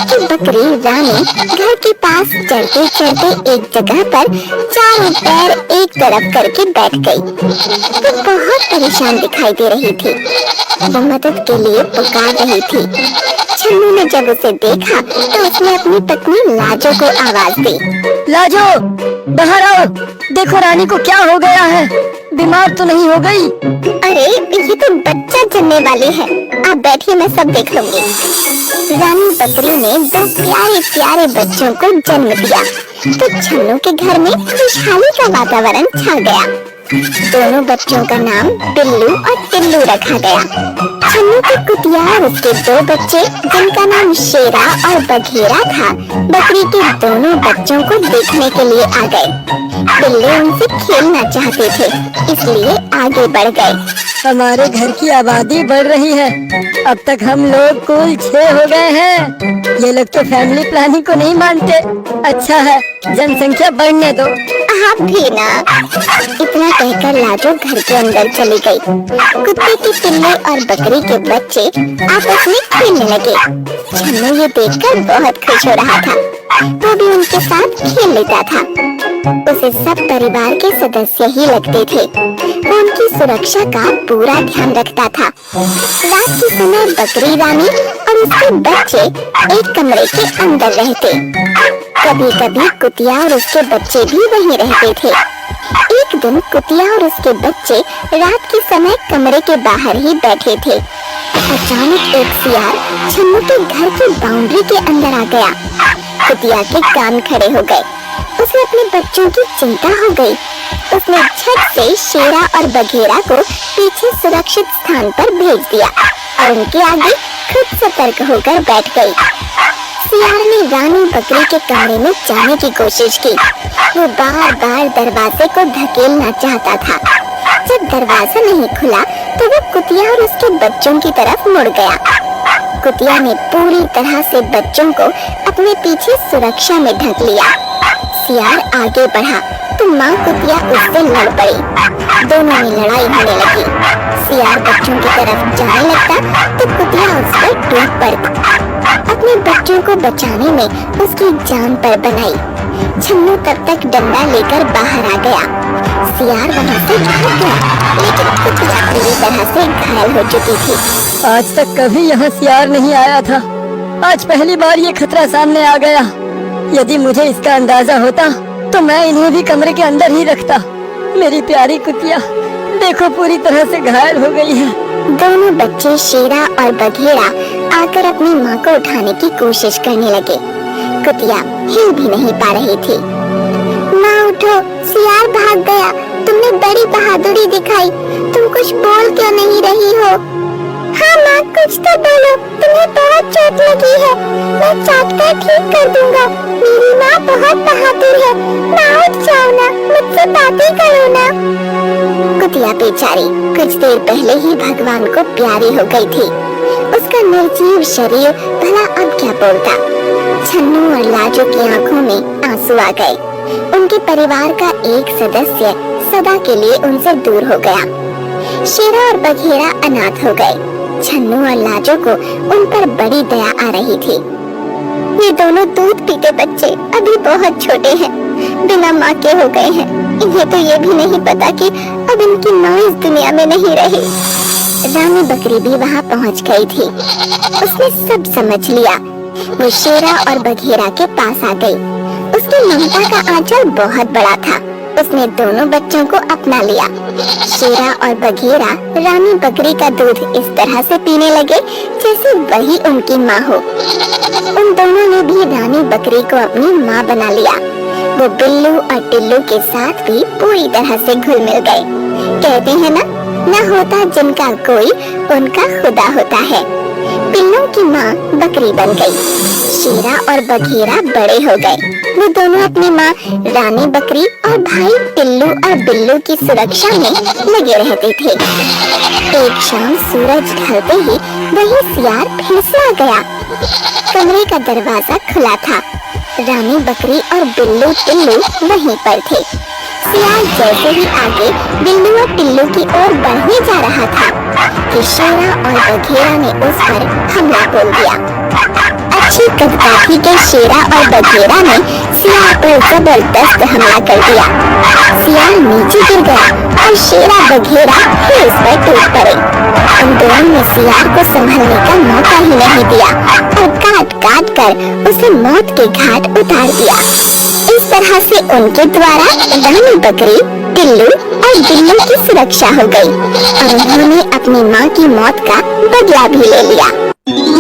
कि बकरी रानी घर के पास चढ़ते चढ़ते एक जगह पर चारों पैर एक तरफ करके बैठ गई। वो बहुत परेशान दिखाई दे रही थी। वो मदद के लिए पुकार रही थी। छन्नू ने जब उसे देखा तो उसने अपनी पत्नी लाजो को आवाज दी। लाजो, बाहर आओ। देखो रानी को क्या हो गया है, बीमार तो नहीं हो गई? अरे ये तो बच्चा जन्मने वाली है, आप बैठिए, मैं सब देख लूंगी। रानी बकरी ने 2 प्यारे प्यारे बच्चों को जन्म दिया तो छन्नू के घर में खुशहाली का वातावरण छा गया। दोनों बच्चों का नाम बिल्लू और टिल्लू रखा गया। छन्नू की कुतिया और उसके 2 बच्चे जिनका नाम शेरा और बघेरा था, बकरी के दोनों बच्चों को देखने के लिए आ गए। बिल्ली उनसे खेलना चाहते थे, इसलिए आगे बढ़ गए। हमारे घर की आबादी बढ़ रही है। अब तक हम लोग कुल 6 हो गए हैं। ये लोग तो फैमिली प्लानिंग को नहीं मानते। अच्छा है, जनसंख्या बढ़ने दो। आप भी ना। इतना कहकर लाजो घर के अंदर चली गई। कुत्ते की पिल्ली और बकरी के बच्चे आपस में खेलने लगे। छन्नू ये देखकर बहुत खुश हो रहा था। वो भी उनके साथ खेल लेता था। उसे सब परिवार के सदस्य ही लगते थे। वो उनकी सुरक्षा का पूरा ध्यान रखता था। रात के समय बकरी रानी और उसके बच्चे एक कमरे के अंदर रहते। कभी कभी कुतिया और उसके बच्चे भी वहीं रहते थे। एक दिन कुतिया और उसके बच्चे रात के समय कमरे के बाहर ही बैठे थे। अचानक एक सियार छन्नू के घर की बाउंड्री के अंदर आ गया। कुतिया के कान खड़े हो गए। उसे अपने बच्चों की चिंता हो गई। उसने झट से शेरा और बघेरा को पीछे सुरक्षित स्थान पर भेज दिया और उनके आगे खुद सतर्क होकर बैठ गई। सियार ने रानी बकरी के कमरे में जाने की कोशिश की। वो बार बार दरवाजे को धकेलना चाहता था। जब दरवाजा नहीं खुला तो वो कुतिया और उसके बच्चों की तरफ मुड़ गया। कुतिया ने पूरी तरह से बच्चों को अपने पीछे सुरक्षा में ढक लिया। सियार आगे बढ़ा तो माँ कुतिया उससे लड़ पड़ी। दोनों में लड़ाई होने लगी। सियार बच्चों की तरफ जाने लगता तो कुतिया उस पर टूट पड़ती। अपने बच्चों को बचाने में उसकी जान पर बनाई। छन्नू तब तक डंडा लेकर बाहर आ गया। सियार वहाँ से भाग गया, लेकिन कुतिया पूरी तरह से घायल हो चुकी थी। आज तक कभी यहाँ सियार नहीं आया था। आज पहली बार ये खतरा सामने आ गया। यदि मुझे इसका अंदाजा होता तो मैं इन्हें भी कमरे के अंदर ही रखता। मेरी प्यारी कुतिया देखो पूरी तरह से घायल हो गई है। दोनों बच्चे शेरा और बघेरा आकर अपनी माँ को उठाने की कोशिश करने लगे। कुतिया हिल भी नहीं पा रही थी। माँ उठो, सियार भाग गया। तुमने बड़ी बहादुरी दिखाई। तुम कुछ बोल क्यों नहीं रही हो? हाँ माँ, कुछ तो बोलो, तुम्हें बहुत चोट लगी है। मैं चाटकर ठीक कर दूंगा। मेरी माँ बहुत बहादुर है। माँ उठ जाओ ना, मुझसे बातें करो ना। कुतिया बेचारी कुछ देर पहले ही भगवान को प्यारी हो गई थी। उसका निर्जीव शरीर भला अब क्या बोलता। छन्नू और लाजो की आंखों में आंसू आ गए। उनके परिवार का एक सदस्य सदा के लिए उनसे दूर हो गया। शेरा और बघेरा अनाथ हो गए। छन्नू और लाजो को उन पर बड़ी दया आ रही थी। ये दोनों दूध पीते बच्चे अभी बहुत छोटे हैं, बिना माँ के हो गए हैं। इन्हें तो ये भी नहीं पता कि अब इनकी माँ इस दुनिया में नहीं रही। रानी बकरी भी वहाँ पहुँच गई थी। उसने सब समझ लिया। वो शेरा और बघेरा के पास आ गई। उसकी ममता का आंचल बहुत बड़ा था। उसने दोनों बच्चों को अपना लिया। शेरा और बघेरा रानी बकरी का दूध इस तरह से पीने लगे जैसे वही उनकी माँ हो। उन दोनों ने भी रानी बकरी को अपनी माँ बना लिया। वो बिल्लू और टिल्लू के साथ भी पूरी तरह से घुल मिल गए। कहते हैं ना होता जिनका कोई उनका खुदा होता है। पिल्लों की माँ बकरी बन गई। शेरा और बघेरा बड़े हो गए। वो दोनों अपनी माँ रानी बकरी और भाई टिल्लू और बिल्लू की सुरक्षा में लगे रहते थे। एक शाम सूरज ढलते ही वही सियार फिर से आ गया। कमरे का दरवाजा खुला था। रानी बकरी और बिल्लू टिल्लू वहीं पर थे। सियार जैसे ही आगे बिल्लू और टिल्लू की ओर बढ़ने जा रहा था कि शेरा और बघेरा ने उस पर हमला बोल दिया। अच्छी तभी कदकाठी के शेरा और बघेरा ने सियार पर जबरदस्त हमला कर दिया। सियार नीचे गिर गया और शेरा बघेरा फिर उस पर टूट पड़े। उन दोनों ने सियार को संभलने का मौका ही नहीं दिया और काट काट कर उसे मौत के घाट उतार दिया। इस तरह से उनके द्वारा रानी बकरी, टिल्लू और बिल्लू की सुरक्षा हो गई और उन्होंने अपनी माँ की मौत का बदला भी ले लिया।